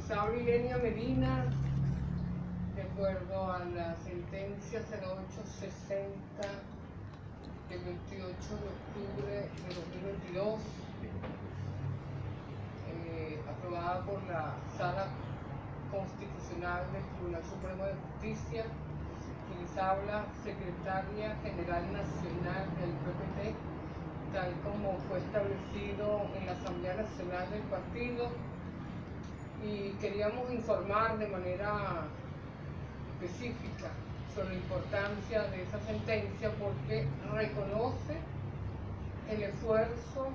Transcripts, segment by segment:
Isabel Ilenia Medina, de acuerdo a la sentencia 0860 del 28 de octubre de 2022, aprobada por la Sala Constitucional del Tribunal Supremo de Justicia, quien les habla, secretaria general nacional del PPT, tal como fue establecido en la Asamblea Nacional del partido, y queríamos informar de manera específica sobre la importancia de esa sentencia porque reconoce el esfuerzo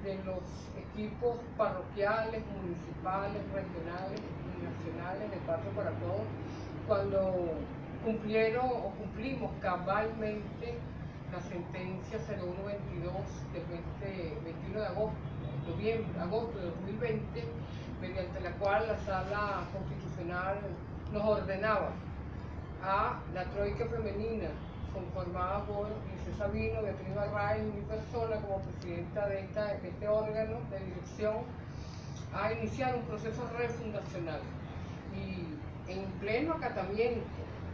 de los equipos parroquiales, municipales, regionales y nacionales de Patria para Todos cuando cumplieron o cumplimos cabalmente la sentencia 0122 del 21 de agosto de 2020, mediante la cual la Sala Constitucional nos ordenaba a la troika femenina conformada por Licey Sabino, Beatriz Barray y mi persona como presidenta de este órgano de dirección, a iniciar un proceso refundacional y en pleno acatamiento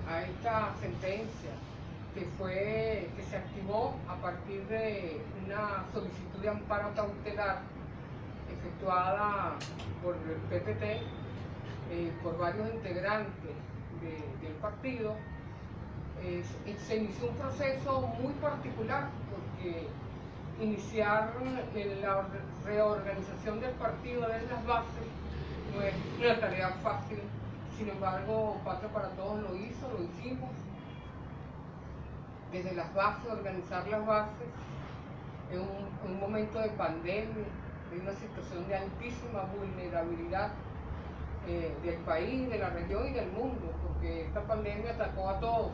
a esta sentencia que se activó a partir de una solicitud de amparo cautelar efectuada por el PPT, por varios integrantes del partido. Se inició un proceso muy particular porque iniciar la reorganización del partido desde las bases no es una tarea fácil. Sin embargo, Patria para Todos lo hicimos desde las bases, organizar las bases en un momento de pandemia, de una situación de altísima vulnerabilidad del país, de la región y del mundo, porque esta pandemia atacó a todos.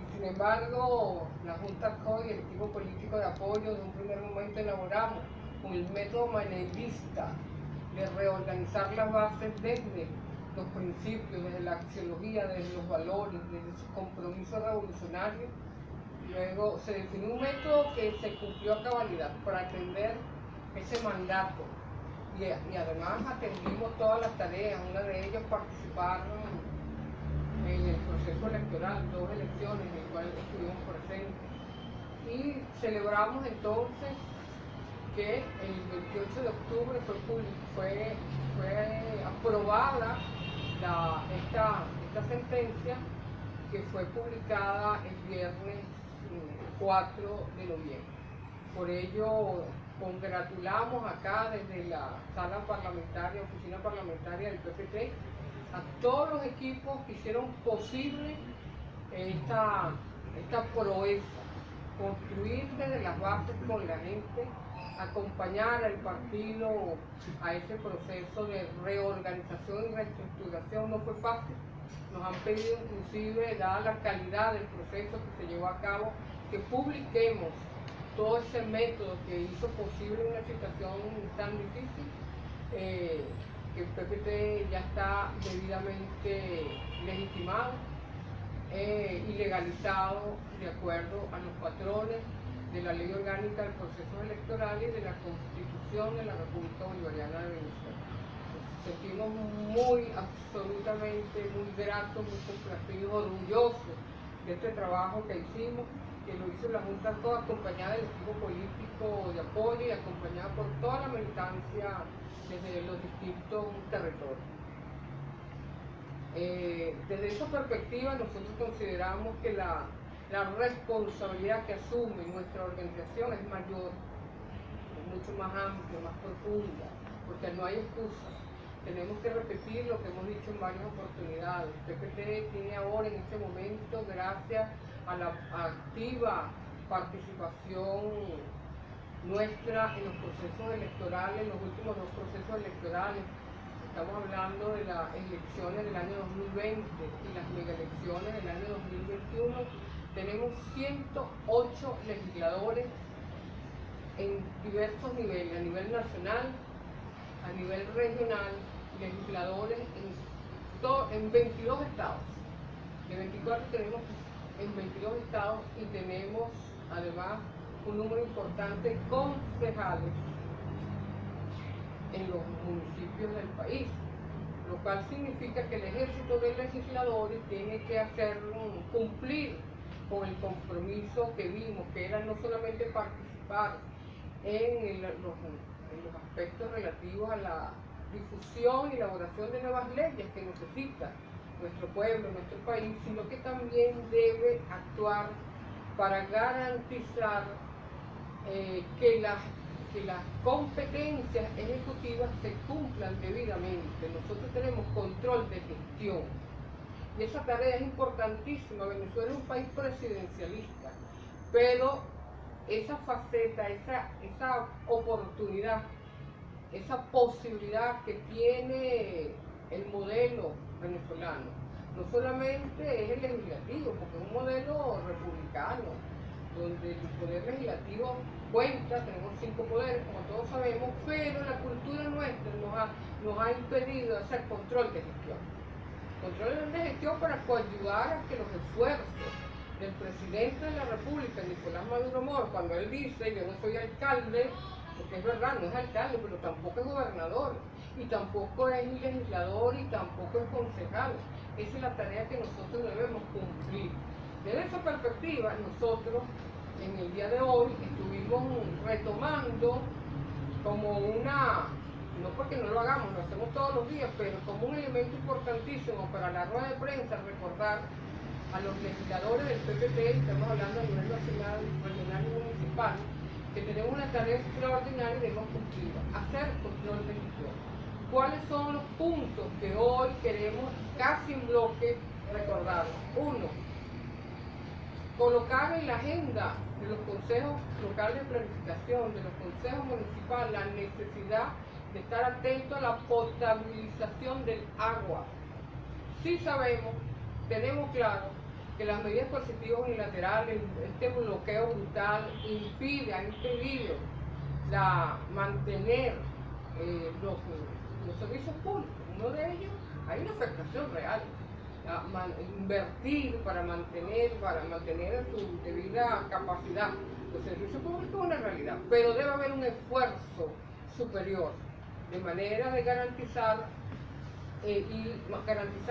Y sin embargo, la Junta COI y el equipo político de apoyo de un primer momento elaboramos con el método manelista de reorganizar las bases desde los principios, desde la axiología, desde los valores, desde su compromiso revolucionario. Luego se definió un método que se cumplió a cabalidad para atender ese mandato y además atendimos todas las tareas. Una de ellas participar en el proceso electoral, 2 elecciones en las cuales estuvimos presentes, y celebramos entonces que el 28 de octubre fue aprobada esta sentencia, que fue publicada el viernes 4 de noviembre. Por ello, congratulamos acá desde la sala parlamentaria, oficina parlamentaria del PPT, a todos los equipos que hicieron posible esta proeza, construir desde las bases con la gente, acompañar al partido a ese proceso de reorganización y reestructuración. No fue fácil. Nos han pedido inclusive, dada la calidad del proceso que se llevó a cabo, que publiquemos todo ese método que hizo posible una situación tan difícil, que el PPT ya está debidamente legitimado y legalizado de acuerdo a los patrones de la Ley Orgánica del Proceso Electoral y de la Constitución de la República Bolivariana de Venezuela. Nos sentimos absolutamente muy gratos, muy complacidos, orgullosos de este trabajo que hicimos, que lo hizo la Junta toda acompañada del equipo político de apoyo y acompañada por toda la militancia desde los distintos territorios. Desde esa perspectiva, nosotros consideramos que la responsabilidad que asume nuestra organización es mayor, es mucho más amplia, más profunda, porque no hay excusa. Tenemos que repetir lo que hemos dicho en varias oportunidades. El PPT tiene ahora, en este momento, gracias a la activa participación nuestra en los procesos electorales, en los últimos 2 procesos electorales. Estamos hablando de las elecciones del año 2020 y las megaelecciones del año 2021. Tenemos 108 legisladores en diversos niveles, a nivel nacional, a nivel regional, legisladores en 22 estados. De 24 tenemos en 22 estados y tenemos además un número importante de concejales en los municipios del país. lo cual significa que el ejército de legisladores tiene que hacer cumplir con el compromiso que vimos, que era no solamente participar en los aspectos relativos a la difusión y elaboración de nuevas leyes que necesita nuestro pueblo, nuestro país, sino que también debe actuar para garantizar que las competencias ejecutivas se cumplan debidamente. Nosotros tenemos control de gestión y esa tarea es importantísima. Venezuela es un país presidencialista, pero esa faceta, esa oportunidad, esa posibilidad que tiene el modelo venezolano, no solamente es el legislativo, porque es un modelo republicano, donde el poder legislativo cuenta, tenemos 5 poderes, como todos sabemos, pero la cultura nuestra nos ha impedido hacer control de gestión. Control de gestión para coadyuvar a que los esfuerzos del presidente de la República, Nicolás Maduro Moro, cuando él dice, yo no soy alcalde, porque es verdad, no es alcalde, pero tampoco es gobernador, y tampoco es legislador, y tampoco es concejal. Esa es la tarea que nosotros debemos cumplir. Desde esa perspectiva, nosotros en el día de hoy estuvimos retomando como no porque no lo hagamos, lo hacemos todos los días, pero como un elemento importantísimo para la rueda de prensa, recordar a los legisladores del PPT, estamos hablando a nivel nacional, regional y municipal, que tenemos una tarea extraordinaria y debemos cumplir, hacer control de gestión. ¿Cuáles son los puntos que hoy queremos casi en bloque recordar? 1. Colocar en la agenda de los consejos locales de planificación, de los consejos municipales, la necesidad de estar atento a la potabilización del agua. Sí sabemos, tenemos claro que las medidas coercitivas unilaterales, este bloqueo brutal, ha impedido mantener los servicios públicos. Uno de ellos, hay una afectación real. Invertir para mantener su debida capacidad los servicios públicos es una realidad, pero debe haber un esfuerzo superior de manera de garantizar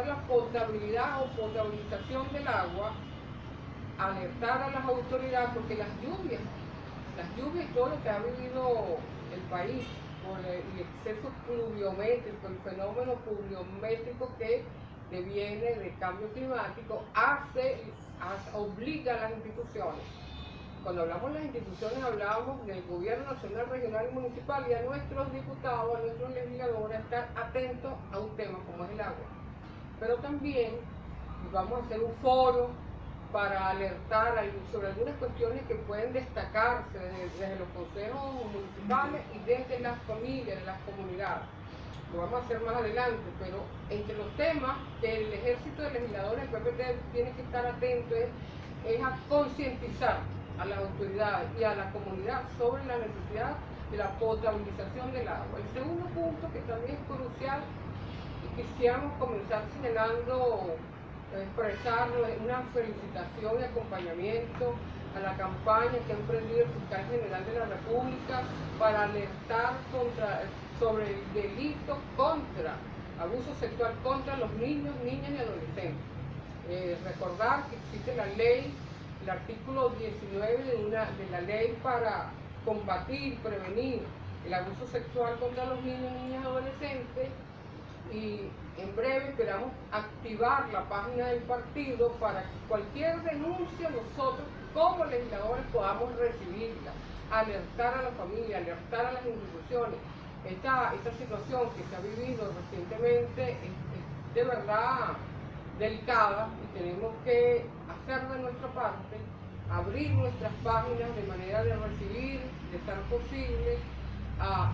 la potabilidad o potabilización del agua, alertar a las autoridades, porque las lluvias y todo lo que ha vivido el país por el exceso pluviométrico, el fenómeno pluviométrico que deviene de cambio climático, obliga a las instituciones. Cuando hablamos de las instituciones, hablamos del gobierno nacional, regional y municipal, y a nuestros diputados, a nuestros legisladores, a estar atentos a un tema como es el agua. Pero también vamos a hacer un foro para alertar sobre algunas cuestiones que pueden destacarse desde los consejos municipales y desde las familias, de las comunidades. Lo vamos a hacer más adelante, pero entre los temas que el ejército de legisladores, el PPT, tiene que estar atento es a concientizar a las autoridades y a la comunidad sobre la necesidad de la potabilización del agua. El segundo punto, que también es crucial, y quisiéramos comenzar señalando, expresar una felicitación y acompañamiento a la campaña que ha emprendido el fiscal general de la República para alertar sobre el delito contra abuso sexual contra los niños, niñas y adolescentes. Recordar que existe la ley, el artículo 19 de la ley para combatir y prevenir el abuso sexual contra los niños, niñas y adolescentes, y en breve esperamos activar la página del partido para que cualquier denuncia nosotros como legisladores podamos recibirla, alertar a la familia, alertar a las instituciones. Esta situación que se ha vivido recientemente es de verdad delicada y tenemos que hacer de nuestra parte, abrir nuestras páginas de manera de recibir, de ser posible,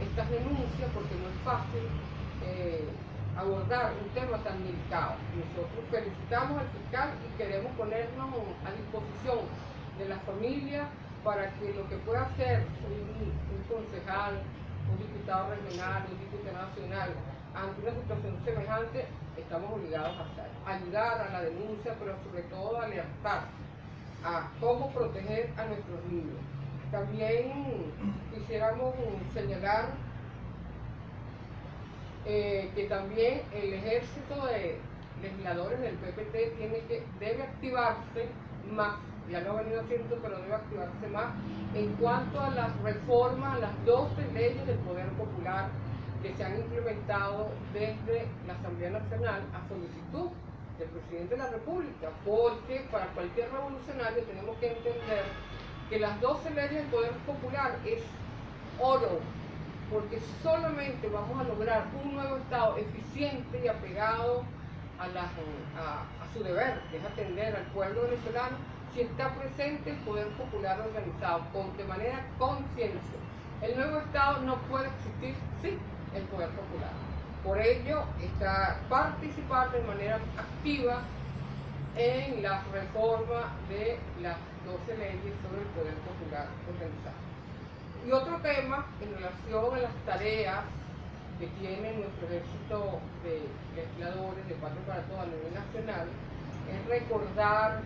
estas denuncias, porque no es fácil abordar un tema tan delicado. Nosotros felicitamos al fiscal y queremos ponernos a disposición de la familia para que lo que pueda hacer un concejal, un diputado regional, un diputado nacional, ante una situación semejante, estamos obligados a hacer. Ayudar a la denuncia, pero sobre todo alertar a cómo proteger a nuestros niños. También quisiéramos señalar que también el ejército de legisladores del PPT debe activarse más, ya lo ha venido haciendo, pero debe activarse más en cuanto a las reformas, a las 12 leyes del Poder Popular que se han implementado desde la Asamblea Nacional a solicitud del presidente de la República, porque para cualquier revolucionario tenemos que entender que las 12 leyes del Poder Popular es oro, porque solamente vamos a lograr un nuevo Estado eficiente y apegado a su deber, que es atender al pueblo venezolano, si está presente el Poder Popular organizado de manera consciente. El nuevo Estado no puede existir sin el Poder Popular. Por ello, participar de manera activa en la reforma de las 12 leyes sobre el Poder Popular organizado. Y otro tema en relación a las tareas que tiene nuestro ejército de legisladores de Patria para Todos a nivel nacional es recordar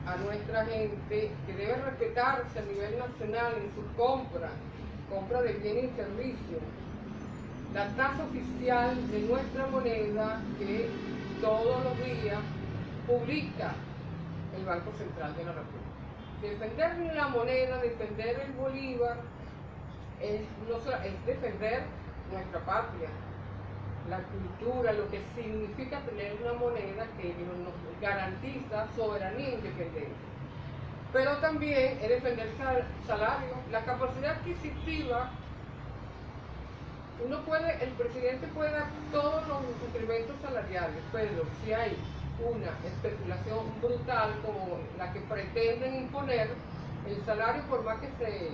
a nuestra gente que debe respetarse a nivel nacional en sus compra de bienes y servicios, la tasa oficial de nuestra moneda que todos los días publica el Banco Central de la República. Defender la moneda, defender el bolívar, es defender nuestra patria, la cultura, lo que significa tener una moneda que nos garantiza soberanía e independencia. Pero también es defender el salario, la capacidad adquisitiva. El presidente puede dar todos los incrementos salariales, pero si hay una especulación brutal como la que pretenden imponer, el salario, por más que se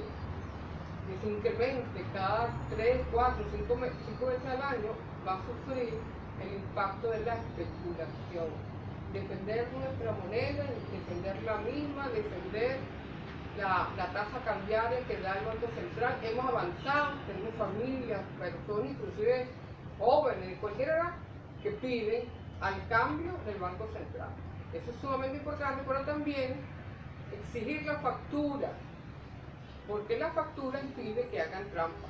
incremente cada 3, 4, 5 veces al año, va a sufrir el impacto de la especulación. Defender nuestra moneda, defender la misma, defender la tasa cambiaria que da el Banco Central. Hemos avanzado, tenemos familias, personas, inclusive jóvenes de cualquier edad, que piden al cambio del Banco Central. Eso es sumamente importante, pero también exigir la factura, porque la factura impide que hagan trampa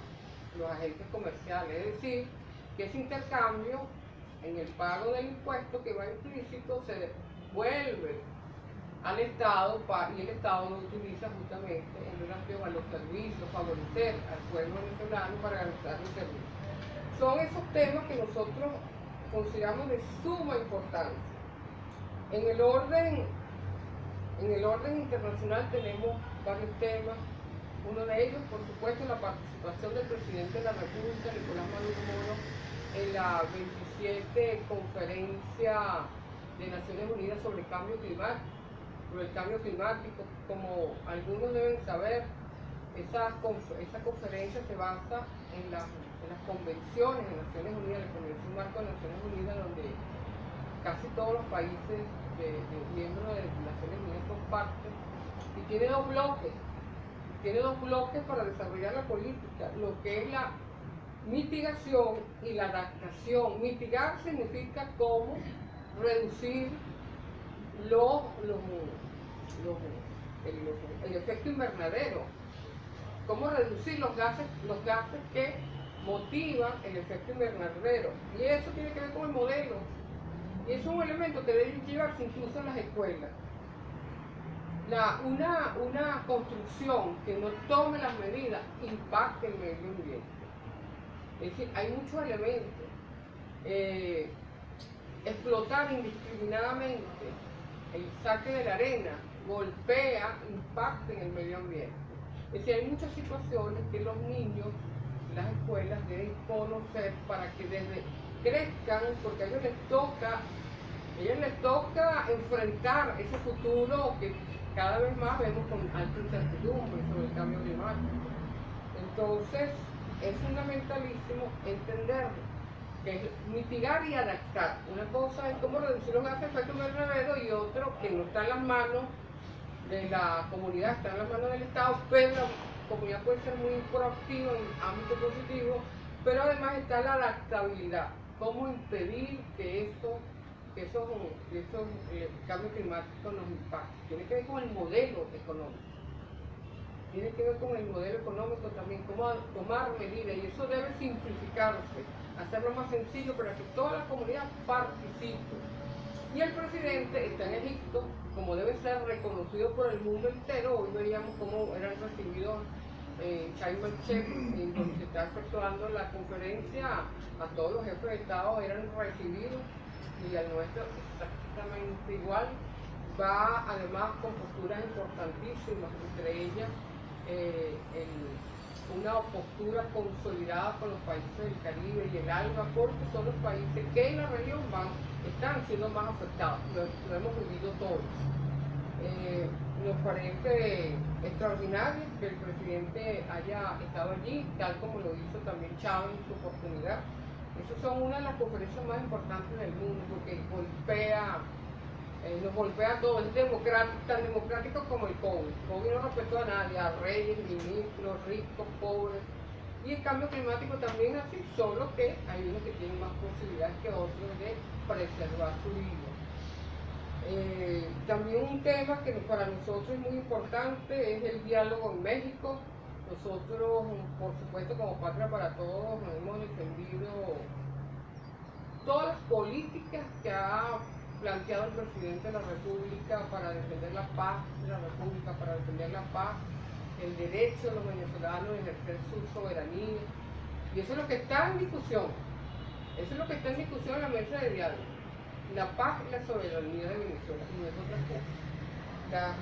los agentes comerciales, es decir, que ese intercambio en el pago del impuesto que va implícito se devuelve al Estado y el Estado lo utiliza justamente en relación a los servicios, favorecer al pueblo venezolano para garantizar los servicios. Son esos temas que nosotros consideramos de suma importancia. En el orden internacional tenemos varios temas. Uno de ellos, por supuesto, la participación del presidente de la República, Nicolás Maduro Moro, en la 27 Conferencia de Naciones Unidas sobre el cambio climático. Como algunos deben saber, esa conferencia se basa en las convenciones de Naciones Unidas, la Convención Marco de Naciones Unidas, donde casi todos los países miembros de Naciones Unidas son parte, y tiene dos bloques para desarrollar la política, lo que es la mitigación y la adaptación. Mitigar significa cómo reducir el efecto invernadero, cómo reducir los gases que motivan el efecto invernadero, y eso tiene que ver con el modelo, y es un elemento que debe llevarse incluso en las escuelas. Una construcción que no tome las medidas impacta el medio ambiente. Es decir, hay muchos elementos. Explotar indiscriminadamente el saque de la arena golpea, impacta en el medio ambiente. Es decir, hay muchas situaciones que los niños, las escuelas deben conocer para que desde crezcan, porque a ellos les toca enfrentar ese futuro que cada vez más vemos con alta incertidumbre sobre el cambio climático. Entonces, es fundamentalísimo entender que es mitigar y adaptar. Una cosa es cómo reducir los gases de efecto invernadero, y otro que no está en las manos de la comunidad, está en las manos del Estado, pero la comunidad puede ser muy proactiva en ámbito positivo, pero además está la adaptabilidad, cómo impedir que esos cambios climáticos nos impacten. Tiene que ver con el modelo económico. tiene que ver con el modelo económico también, cómo tomar medidas, y eso debe simplificarse, hacerlo más sencillo para que toda la comunidad participe. Y el presidente está en Egipto, como debe ser reconocido por el mundo entero. Hoy veíamos cómo eran recibidos en Sharm el Sheikh, en donde se está efectuando la conferencia. A todos los jefes de Estado eran recibidos, y al nuestro exactamente igual. Va además con posturas importantísimas, entre ellas una postura consolidada con los países del Caribe y el ALBA, porque son los países que en la región están siendo más afectados. Lo hemos vivido todos. Nos parece extraordinario que el presidente haya estado allí, tal como lo hizo también Chávez en su oportunidad. Esas son una de las conferencias más importantes del mundo, porque nos golpea a todos. Es tan democrático como el COVID. COVID no respetó a nadie, a reyes, ministros, ricos, pobres. Y el cambio climático también así, solo que hay unos que tienen más posibilidades que otros de preservar su vida. También un tema que para nosotros es muy importante es el diálogo en México. Nosotros, por supuesto, como Patria para Todos, hemos defendido todas las políticas que ha planteado el presidente de la República para defender la paz de la República, para defender la paz, el derecho de los venezolanos a ejercer su soberanía. Y eso es lo que está en discusión. Eso es lo que está en discusión en la mesa de diálogo. La paz y la soberanía de Venezuela, y no es otra cosa.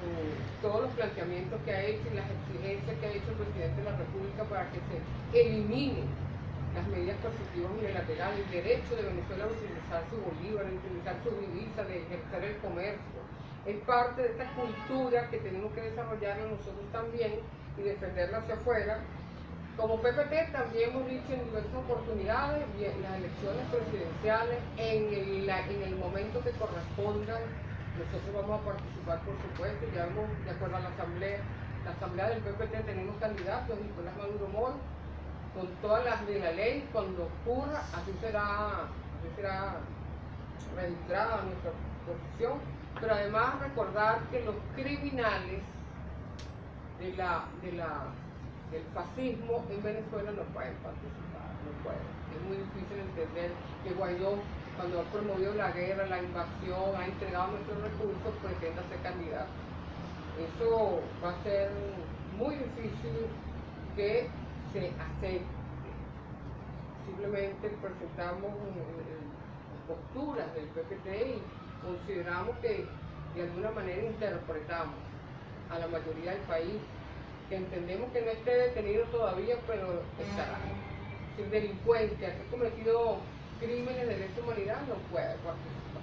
Todos los planteamientos que ha hecho y las exigencias que ha hecho el presidente de la República para que se eliminen las medidas coercitivas unilaterales, el derecho de Venezuela a utilizar su bolívar, a utilizar su divisa, de ejercer el comercio. Es parte de esta cultura que tenemos que desarrollarla nosotros también y defenderla hacia afuera. Como PPT también hemos dicho en diversas oportunidades, las elecciones presidenciales, en el momento que correspondan, nosotros vamos a participar, por supuesto. Ya hemos, de acuerdo a la asamblea del PPT, tenemos candidatos, Nicolás Maduro Moro, con todas las de la ley. Cuando ocurra, así será registrada nuestra posición, pero además recordar que los criminales del fascismo en Venezuela no pueden participar, no pueden. Es muy difícil entender que Guaidó, cuando ha promovido la guerra, la invasión, ha entregado nuestros recursos, pretenda ser candidato. Eso va a ser muy difícil que se acepte. Simplemente presentamos posturas del PPT y consideramos que de alguna manera interpretamos a la mayoría del país, que entendemos que no esté detenido todavía, pero estará. Si el delincuente que ha cometido crímenes de lesa humanidad no puede participar.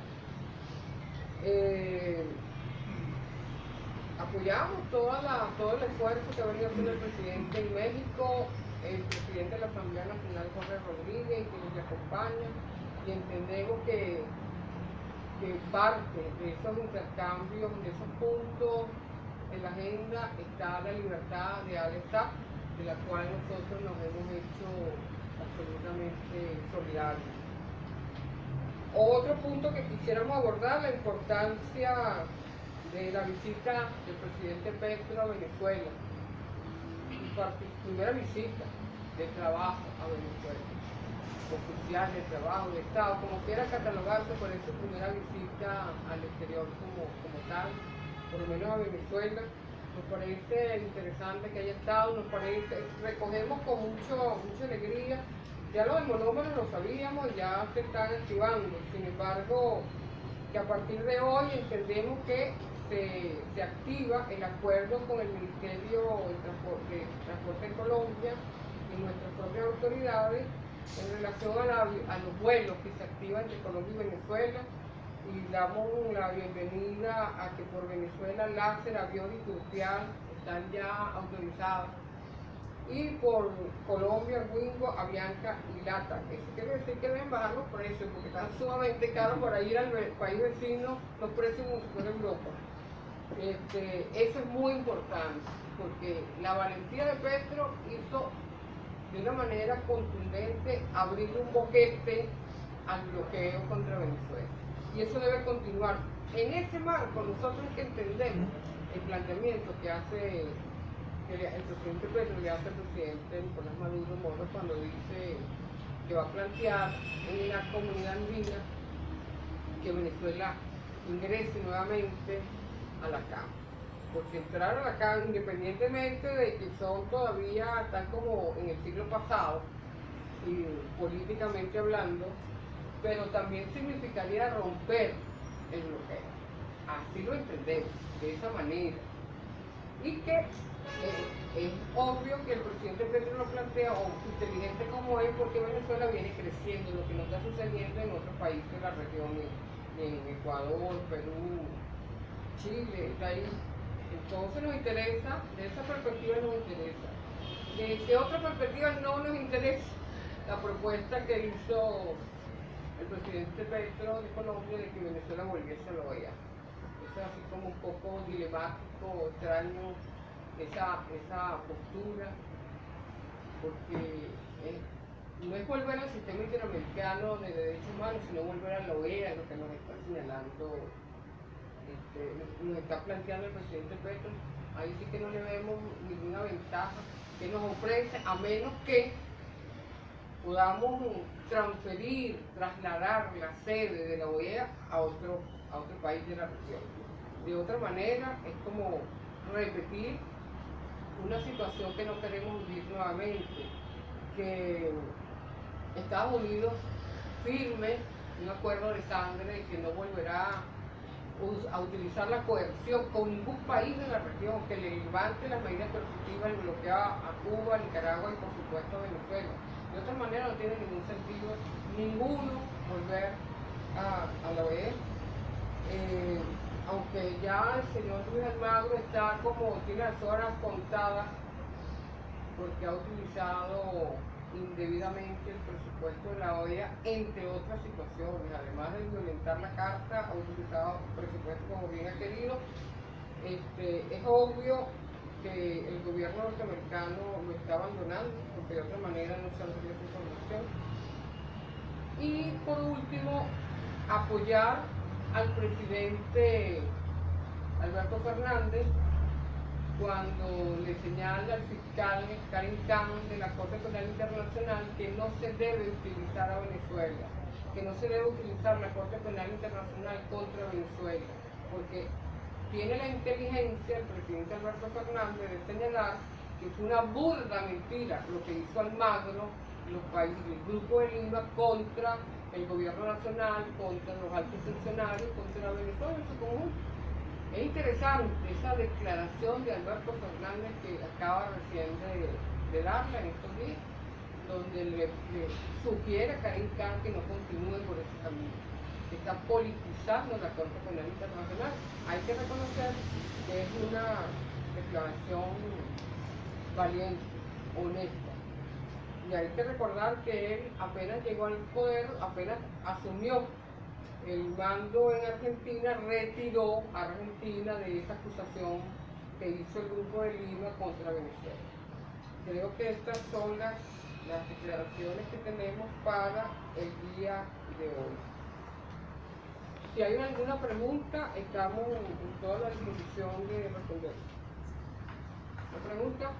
Apoyamos todo el esfuerzo que ha venido haciendo el presidente en México, el presidente de la Asamblea Nacional, Jorge Rodríguez, y quienes le acompañan, y entendemos que parte de esos intercambios, de esos puntos en la agenda, está la libertad de Alexa, de la cual nosotros nos hemos hecho absolutamente solidarios. Otro punto que quisiéramos abordar, la importancia de la visita del presidente Petro a Venezuela, primera visita de trabajo a Venezuela, oficial de trabajo, de Estado, como quiera catalogarse, por esa primera visita al exterior como tal, por lo menos a Venezuela. Nos parece interesante que haya estado, recogemos con mucha alegría. Ya lo del monómero lo sabíamos, ya se están activando. Sin embargo, que a partir de hoy entendemos que se activa el acuerdo con el Ministerio de Transporte en Colombia y nuestras propias autoridades en relación a los vuelos que se activan entre Colombia y Venezuela, y damos la bienvenida a que por Venezuela Láser, Avión y Turpial están ya autorizados, y por Colombia, Wingo, Avianca y Lata. Eso quiere decir que deben bajar los precios, porque están sumamente caros para ir al país vecino, los precios como si fuera Europa. Eso es muy importante, porque la valentía de Petro hizo de una manera contundente abrir un boquete al bloqueo contra Venezuela. Y eso debe continuar. En ese marco nosotros que entendemos el planteamiento que hace que el presidente Petro le hace al presidente Nicolás Maduro Moro cuando dice que va a plantear en la comunidad andina que Venezuela ingrese nuevamente a la CAM. Porque entrar a la CAM, independientemente de que son todavía, tal como en el siglo pasado, y políticamente hablando, pero también significaría romper el bloqueo. Así lo entendemos, de esa manera. Y que es obvio que el presidente Petro lo plantea, o inteligente como es, porque Venezuela viene creciendo, lo que no está sucediendo en otros países de la región, en Ecuador, Perú, Chile, está ahí. Entonces nos interesa, de esa perspectiva nos interesa. ¿De qué otra perspectiva no nos interesa? La propuesta que hizo el presidente Petro de Colombia de que Venezuela volviese a la OEA. Eso es así como un poco dilemático, extraño, esa postura, porque no es volver al sistema interamericano de derechos humanos, sino volver a la OEA, lo que nos está señalando, nos está planteando el presidente Petro. Ahí sí que no le vemos ninguna ventaja que nos ofrece, a menos que podamos transferir, trasladar la sede de la OEA a otro país de la región. De otra manera, es como repetir una situación que no queremos vivir nuevamente, que Estados Unidos firme un acuerdo de sangre que no volverá a utilizar la coerción con ningún país de la región, que le levante las medidas coercitivas y bloquee a Cuba, Nicaragua y por supuesto a Venezuela. De otra manera no tiene ningún sentido ninguno volver a la OEA. Aunque ya el señor Luis Almagro está como, tiene las horas contadas, porque ha utilizado indebidamente el presupuesto de la OEA, entre otras situaciones. Además de violentar la carta, ha utilizado presupuesto como bien ha querido. Es obvio que el gobierno norteamericano lo está abandonando, porque de otra manera no saldría esa información. Y por último, apoyar al presidente Alberto Fernández cuando le señala al fiscal Karim Khan de la Corte Penal Internacional que no se debe utilizar a Venezuela, que no se debe utilizar la Corte Penal Internacional contra Venezuela, porque tiene la inteligencia el presidente Alberto Fernández de señalar que fue una burda mentira lo que hizo Almagro, los países, el Grupo de Lima, contra el gobierno nacional, contra los altos funcionarios, contra Venezuela en su conjunto. Es interesante esa declaración de Alberto Fernández que acaba recién de darla en estos días, donde le sugiere a Karim Khan que no continúe por ese camino, que está politizando la Corte Penal Internacional. Hay que reconocer que es una declaración valiente, honesta. Y hay que recordar que él apenas llegó al poder, apenas asumió el mando en Argentina, retiró a Argentina de esa acusación que hizo el Grupo de Lima contra Venezuela. Creo que estas son las declaraciones que tenemos para el día de hoy. Si hay alguna pregunta, estamos en toda la disposición de responder. ¿La pregunta?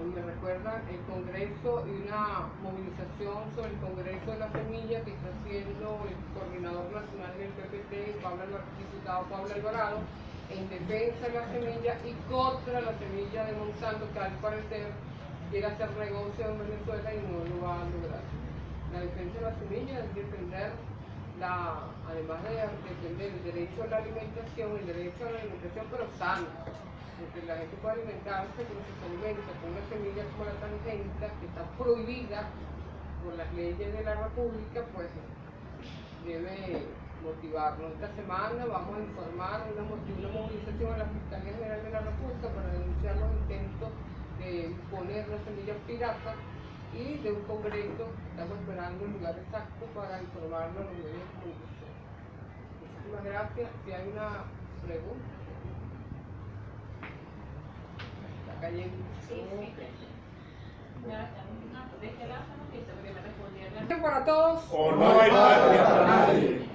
Me recuerdan el Congreso y una movilización sobre el Congreso de la Semilla que está haciendo el coordinador nacional del PPT, diputado Pablo Alvarado, en defensa de la semilla y contra la semilla de Monsanto, que al parecer quiere hacer negocio en Venezuela y no lo va a lograr. La defensa de la semilla es defender, además de defender el derecho a la alimentación, pero sana, porque la gente puede alimentarse, pero si se alimenta con una semilla como la tangenta, que está prohibida por las leyes de la República, pues debe motivarnos. Esta semana vamos a informar una movilización a la Fiscalía General de la República para denunciar los intentos de imponer las semillas piratas y de un congreso. Estamos esperando el lugar exacto para informarlo a los medios de comunicación. Muchísimas gracias. Si hay una pregunta. Está cayendo. Sí. ¿Para todos? ¿O no hay patria para nadie?